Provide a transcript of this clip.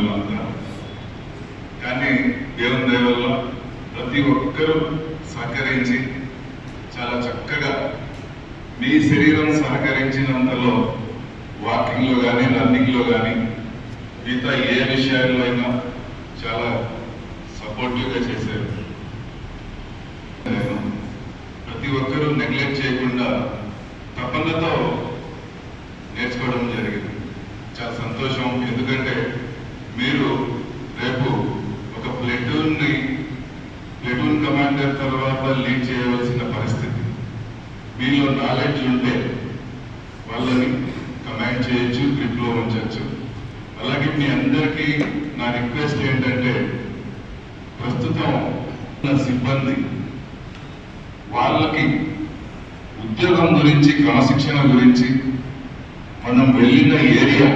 మేమంతా. కానీ దేవుని దయ వల్ల ప్రతి ఒక్కరూ సహకరించి చాలా చక్కగా మీ శరీరం సహకరించినంతలో వాకింగ్లో కానీ రన్నింగ్లో కానీ మిగతా ఏ విషయాల్లో అయినా చాలా సపోర్టివ్గా చేశారు. ప్రతి ఒక్కరూ నెగ్లెక్ట్ చేయకుండా తపనతో నేర్చుకోవడం జరిగింది. చాలా సంతోషం. ఎందుకంటే మీరు రేపు ఒక ప్లెటూన్ కమాండర్ తర్వాత లీడ్ చేయవలసిన పరిస్థితి. మీలో నాలెడ్జ్ ఉంటే వాళ్ళని కమాండ్ చేయొచ్చు, గ్రిప్లో ఉంచవచ్చు. అలాగే మీ అందరికీ నా రిక్వెస్ట్ ఏంటంటే, ప్రస్తుతం ఉన్న సిబ్బంది వాళ్ళకి ఉద్యోగం గురించి, క్రమశిక్షణ గురించి, మనం వెళ్ళిన ఏరియా